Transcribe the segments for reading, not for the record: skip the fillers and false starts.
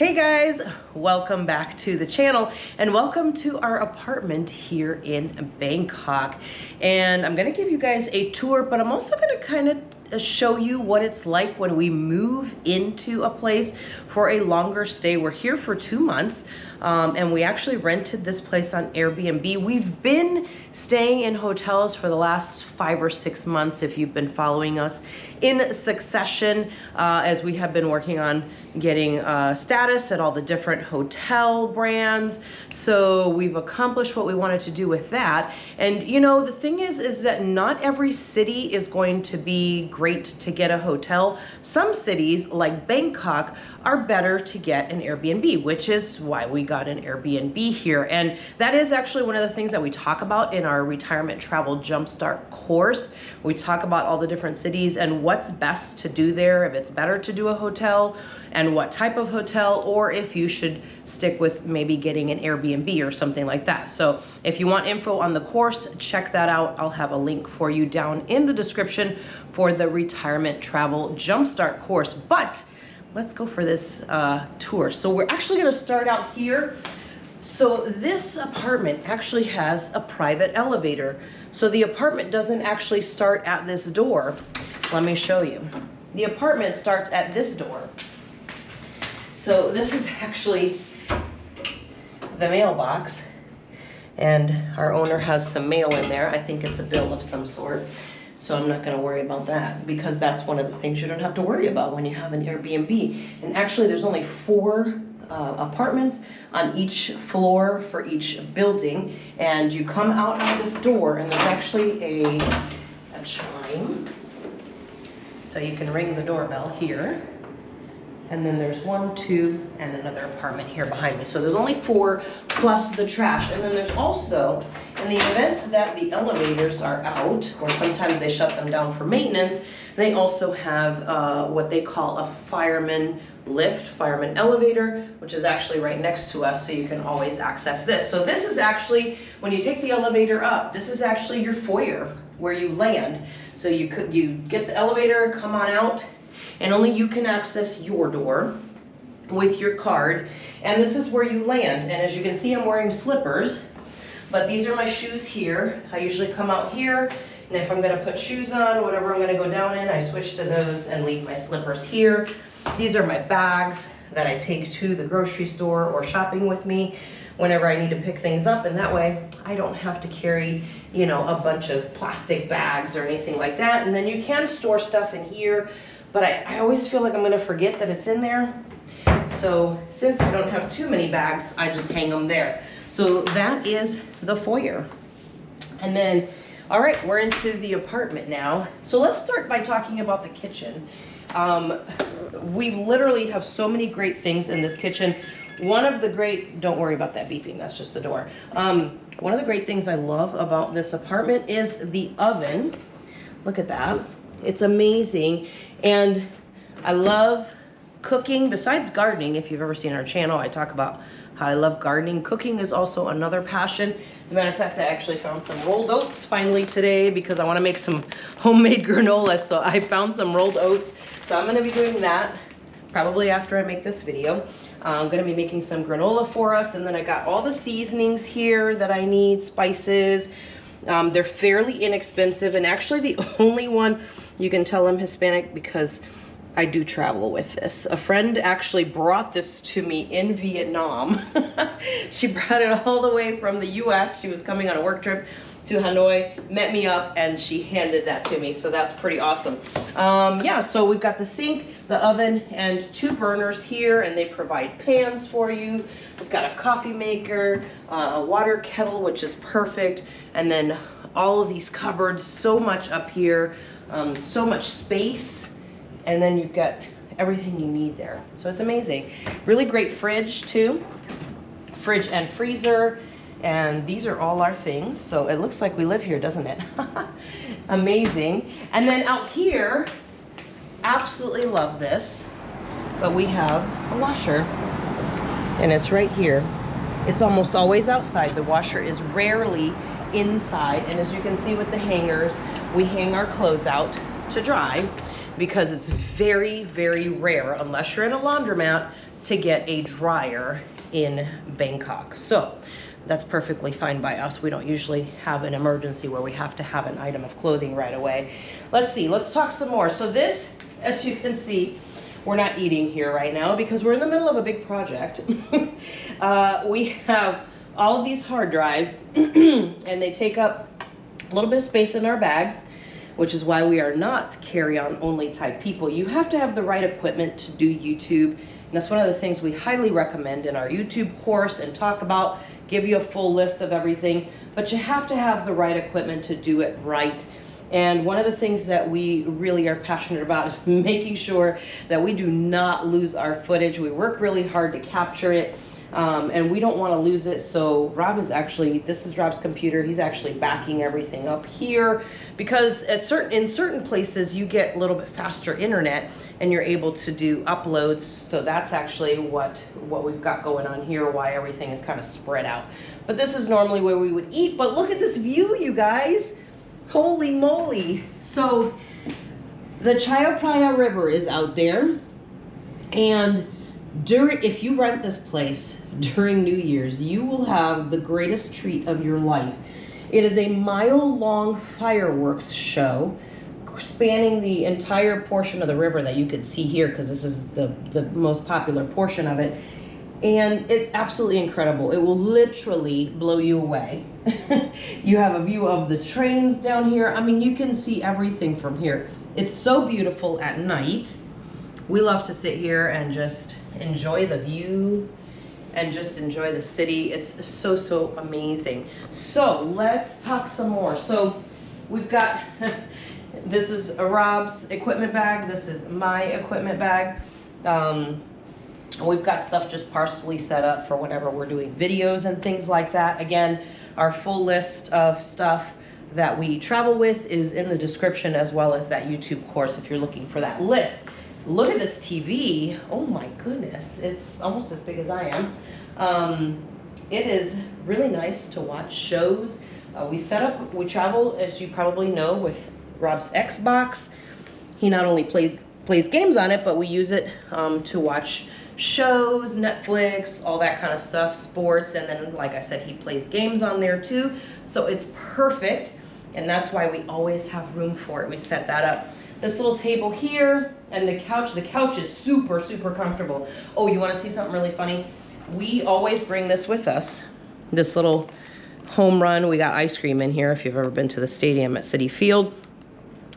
Hey guys, welcome back to the channel and welcome to our apartment here in Bangkok. And I'm gonna give you guys a tour, but I'm also gonna kind of show you what it's like when we move into a place for a longer stay. We're here for 2 months and we actually rented this place on Airbnb. We've been staying in hotels for the last 5 or 6 months if you've been following us in succession, as we have been working on getting status at all the different hotel brands. So we've accomplished what we wanted to do with that. And you know, the thing is that not every city is going to be great to get a hotel. Some cities like Bangkok are better to get an Airbnb, which is why we got an Airbnb here. And that is actually one of the things that we talk about in our retirement travel Jumpstart course. We talk about all the different cities and what's best to do there, if it's better to do a hotel and what type of hotel, or if you should stick with maybe getting an Airbnb or something like that. So if you want info on the course, check that out. I'll have a link for you down in the description for the retirement travel Jumpstart course. But let's go for this tour. So we're actually gonna start out here. So this apartment actually has a private elevator. So the apartment doesn't actually start at this door. Let me show you. The apartment starts at this door. So this is actually the mailbox, and our owner has some mail in there. I think it's a bill of some sort. So I'm not gonna worry about that because that's one of the things you don't have to worry about when you have an Airbnb. And actually there's only 4 apartments on each floor for each building. And you come out of this door and there's actually a chime. So you can ring the doorbell here. And then there's 1, 2, and another apartment here behind me. So there's only 4 plus the trash. And then there's also, in the event that the elevators are out, or sometimes they shut them down for maintenance, they also have what they call a fireman lift, fireman elevator, which is actually right next to us, so you can always access this. So this is actually, when you take the elevator up, this is actually your foyer where you land. So you get the elevator, come on out, and only you can access your door with your card. And this is where you land. And as you can see, I'm wearing slippers, but these are my shoes here. I usually come out here, and if I'm gonna put shoes on, whatever I'm gonna go down in, I switch to those and leave my slippers here. These are my bags that I take to the grocery store or shopping with me whenever I need to pick things up, and that way I don't have to carry, you know, a bunch of plastic bags or anything like that. And then you can store stuff in here, but I always feel like I'm gonna forget that it's in there. So since I don't have too many bags, I just hang them there. So that is the foyer. And then, all right, we're into the apartment now. So let's start by talking about the kitchen. We literally have so many great things in this kitchen. One of the great, don't worry about that beeping, that's just the door. One of the great things I love about this apartment is the oven. Look at that. It's amazing. And I love cooking. Besides gardening, if you've ever seen our channel, I talk about how I love gardening. Cooking is also another passion. As a matter of fact, I actually found some rolled oats finally today because I want to make some homemade granola. So I found some rolled oats. So I'm going to be doing that probably after I make this video. I'm going to be making some granola for us. And then I got all the seasonings here that I need, spices. They're fairly inexpensive, and actually the only one, you can tell I'm Hispanic because I do travel with this. A friend actually brought this to me in Vietnam. She brought it all the way from the US. She was coming on a work trip to Hanoi, met me up, and she handed that to me. So that's pretty awesome. Yeah, so we've got the sink, the oven, and 2 burners here, and they provide pans for you. We've got a coffee maker, a water kettle, which is perfect, and then all of these cupboards, so much up here, so much space, and then you've got everything you need there. So it's amazing. Really great fridge too, fridge and freezer. And these are all our things. So it looks like we live here, doesn't it? Amazing. And then out here, absolutely love this, but we have a washer and it's right here. It's almost always outside. The washer is rarely inside. And as you can see with the hangers, we hang our clothes out to dry because it's very, very rare, unless you're in a laundromat, to get a dryer in Bangkok. So that's perfectly fine by us. We don't usually have an emergency where we have to have an item of clothing right away. Let's see, let's talk some more. So this, as you can see, we're not eating here right now because we're in the middle of a big project. We have all of these hard drives and they take up a little bit of space in our bags, which is why we are not carry-on only type people. You have to have the right equipment to do YouTube. And that's one of the things we highly recommend in our YouTube course and talk about, give you a full list of everything, but you have to have the right equipment to do it right. And one of the things that we really are passionate about is making sure that we do not lose our footage. We work really hard to capture it, and we don't want to lose it. So Rob is actually, this is Rob's computer. He's actually backing everything up here because in certain places you get a little bit faster internet and you're able to do uploads. So that's actually what we've got going on here, why everything is kind of spread out. But this is normally where we would eat. But look at this view, you guys. Holy moly. So the Chao Phraya River is out there, and if you rent this place during New Year's, you will have the greatest treat of your life. It is a mile-long fireworks show spanning the entire portion of the river that you can see here, because this is the most popular portion of it. And it's absolutely incredible. It will literally blow you away. You have a view of the trains down here. I mean, you can see everything from here. It's so beautiful at night. We love to sit here and just enjoy the view and just enjoy the city. It's so, so amazing. So let's talk some more. So we've got, this is Rob's equipment bag. This is my equipment bag. We've got stuff just partially set up for whenever we're doing videos and things like that. Again, our full list of stuff that we travel with is in the description, as well as that YouTube course if you're looking for that list. Look at this TV. Oh my goodness. It's almost as big as I am. It is really nice to watch shows. We travel, as you probably know, with Rob's Xbox. He not only plays games on it, but we use it to watch shows, Netflix, all that kind of stuff, sports, and then like I said, he plays games on there too. So it's perfect, and that's why we always have room for it. We set that up. This little table here and the couch is super, super comfortable. Oh, you want to see something really funny? We always bring this with us, this little home run. We got ice cream in here if you've ever been to the stadium at Citi Field.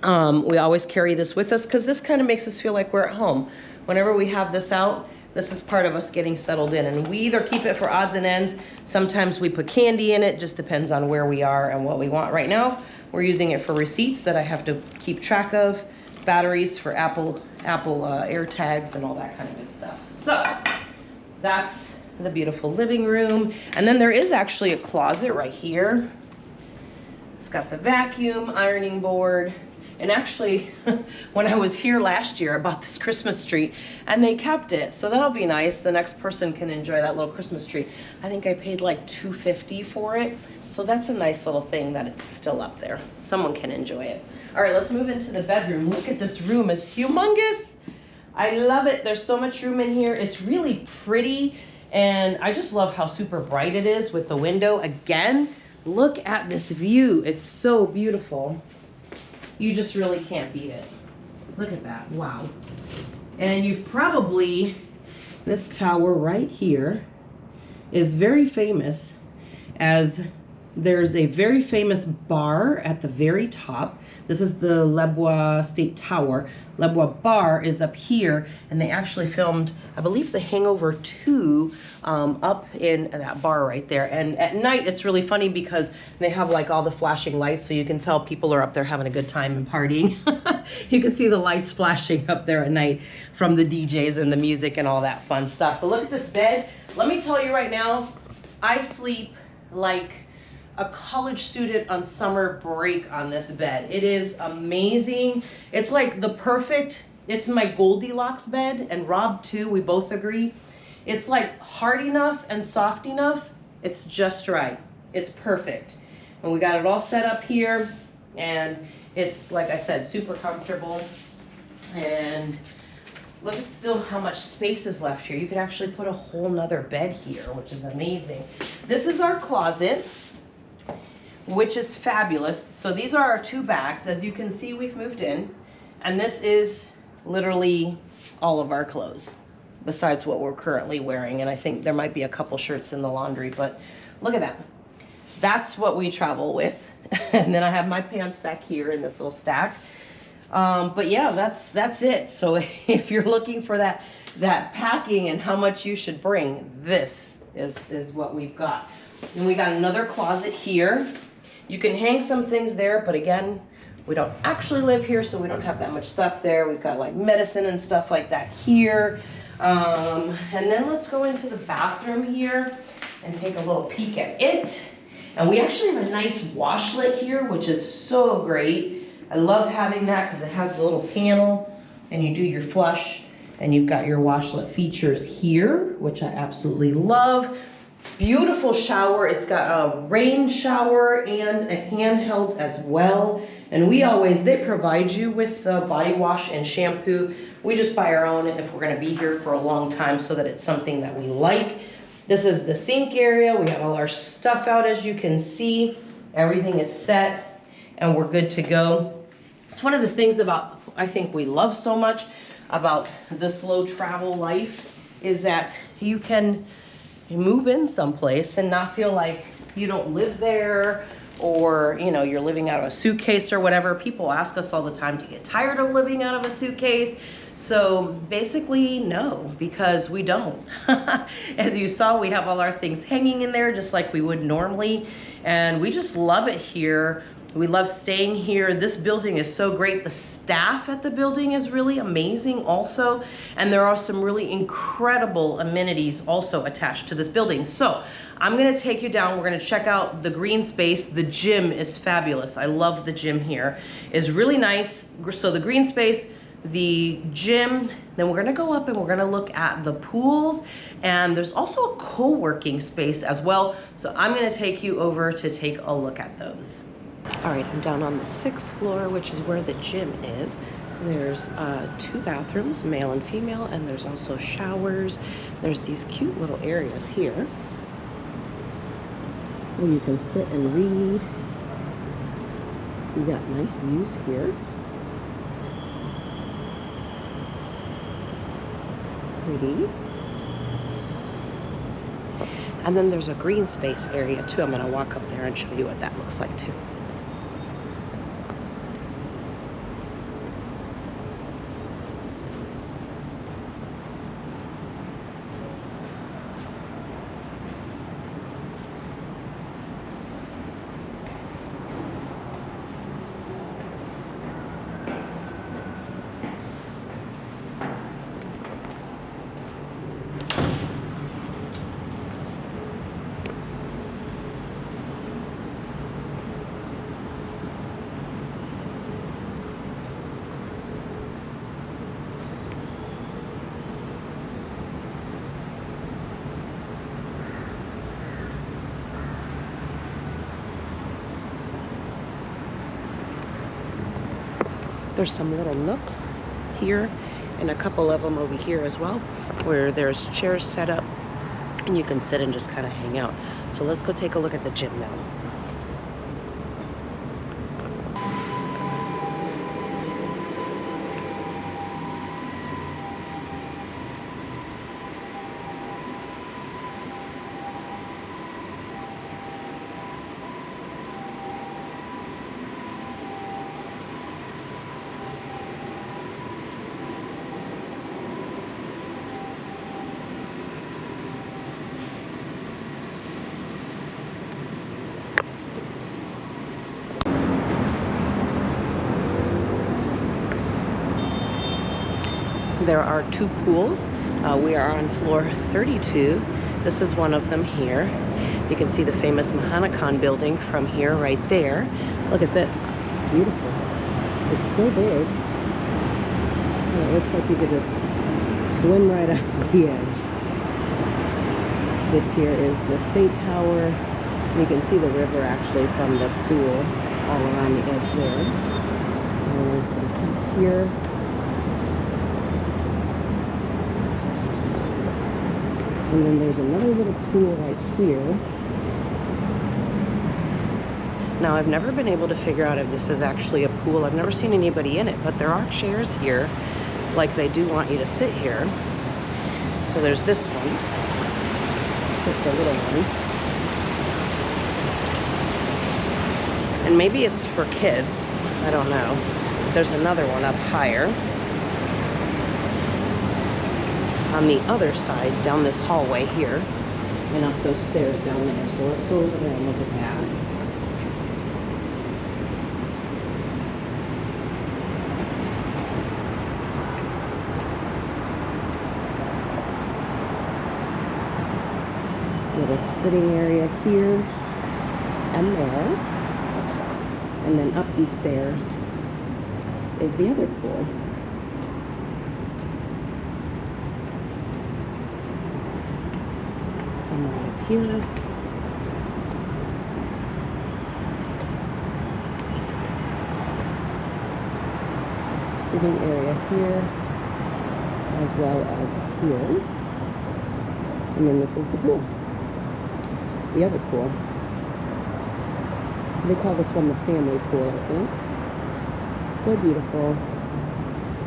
We always carry this with us because this kind of makes us feel like we're at home. Whenever we have this out, this is part of us getting settled in, and we either keep it for odds and ends. Sometimes we put candy in it, just depends on where we are and what we want. Right now, we're using it for receipts that I have to keep track of, batteries for Apple AirTags and all that kind of good stuff. So that's the beautiful living room. And then there is actually a closet right here. It's got the vacuum, ironing board. And actually, when I was here last year, I bought this Christmas tree and they kept it. So that'll be nice. The next person can enjoy that little Christmas tree. I think I paid like $2.50 for it. So that's a nice little thing that it's still up there. Someone can enjoy it. All right, let's move into the bedroom. Look at this room, it's humongous. I love it. There's so much room in here. It's really pretty. And I just love how super bright it is with the window. Again, look at this view. It's so beautiful. You just really can't beat it. Look at that, wow. And you've probably, this tower right here is very famous, as there's a very famous bar at the very top. This is the Le Bois State Tower. Le Bois Bar is up here, and they actually filmed, I believe, The Hangover 2 up in that bar right there. And at night, it's really funny because they have like all the flashing lights, so you can tell people are up there having a good time and partying. You can see the lights flashing up there at night from the DJs and the music and all that fun stuff. But look at this bed. Let me tell you right now, I sleep like a college student on summer break on this bed. It is amazing. It's like the perfect, it's my Goldilocks bed, and Rob too, we both agree. It's like hard enough and soft enough. It's just right. It's perfect. And we got it all set up here, and it's, like I said, super comfortable. And look at still how much space is left here. You could actually put a whole nother bed here, which is amazing. This is our closet, which is fabulous. So these are our 2 bags. As you can see, we've moved in, and this is literally all of our clothes besides what we're currently wearing. And I think there might be a couple shirts in the laundry, but look at that. That's what we travel with. And then I have my pants back here in this little stack. But yeah, that's it. So if you're looking for that packing and how much you should bring, this is what we've got. And we got another closet here. You can hang some things there, but again, we don't actually live here, so we don't have that much stuff there. We've got like medicine and stuff like that here. And then let's go into the bathroom here and take a little peek at it. And we actually have a nice washlet here, which is so great. I love having that because it has the little panel and you do your flush and you've got your washlet features here, which I absolutely love. Beautiful shower. It's got a rain shower and a handheld as well. And they provide you with the body wash and shampoo. We just buy our own if we're gonna be here for a long time so that it's something that we like. This is the sink area. We have all our stuff out, as you can see. Everything is set and we're good to go. It's one of the things I think we love so much about the slow travel life is that you can move in someplace and not feel like you don't live there, or you're living out of a suitcase or whatever. People ask us all the time, do you get tired of living out of a suitcase? So basically no, because we don't. As you saw, we have all our things hanging in there just like we would normally, and we just love it here. We love staying here. This building is so great. The staff at the building is really amazing also. And there are some really incredible amenities also attached to this building. So I'm gonna take you down. We're gonna check out the green space. The gym is fabulous. I love the gym here. It's really nice. So the green space, the gym, then we're gonna go up and we're gonna look at the pools, and there's also a co-working space as well. So I'm gonna take you over to take a look at those. All right, I'm down on the 6th floor, which is where the gym is. There's 2 bathrooms, male and female, and there's also showers. There's these cute little areas here where you can sit and read. You got nice views here. Pretty. And then there's a green space area too. I'm gonna walk up there and show you what that looks like too. There's some little nooks here and a couple of them over here as well, where there's chairs set up and you can sit and just kind of hang out. So let's go take a look at the gym now. There are 2 pools. We are on floor 32. This is one of them here. You can see the famous Mahanakan building from here right there. Look at this. Beautiful. It's so big. And it looks like you could just swim right off the edge. This here is the State Tower. You can see the river actually from the pool all around the edge there. And there's some seats here. And then there's another little pool right here. Now, I've never been able to figure out if this is actually a pool. I've never seen anybody in it, but there are chairs here, like they do want you to sit here. So there's this one, just a little one. And maybe it's for kids, I don't know. There's another one up higher. On the other side, down this hallway here, and up those stairs down there. So let's go over there and look at that. Little sitting area here and there. And then up these stairs is the other pool. Come right up here. Sitting area here, as well as here. And then this is the pool. The other pool. They call this one the family pool, I think. So beautiful.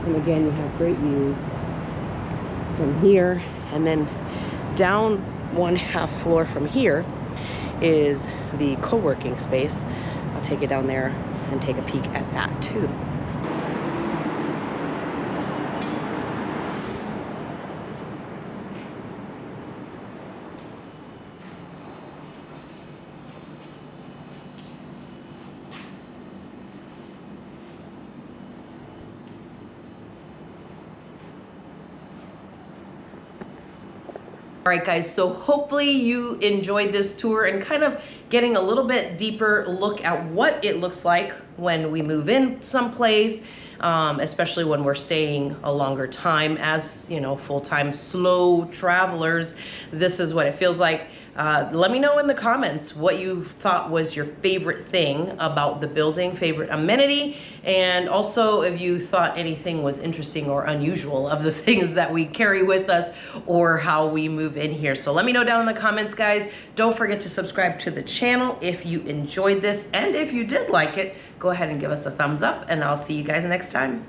And again, you have great views from here. And then down 1/2 floor from here is the co-working space. I'll take you down there and take a peek at that too. All right, guys, so hopefully you enjoyed this tour and kind of getting a little bit deeper look at what it looks like when we move in someplace, especially when we're staying a longer time as, you know, full-time slow travelers. This is what it feels like. Let me know in the comments what you thought was your favorite thing about the building, favorite amenity, and also if you thought anything was interesting or unusual of the things that we carry with us or how we move in here. So let me know down in the comments, guys. Don't forget to subscribe to the channel if you enjoyed this, and if you did like it, go ahead and give us a thumbs up, and I'll see you guys next time.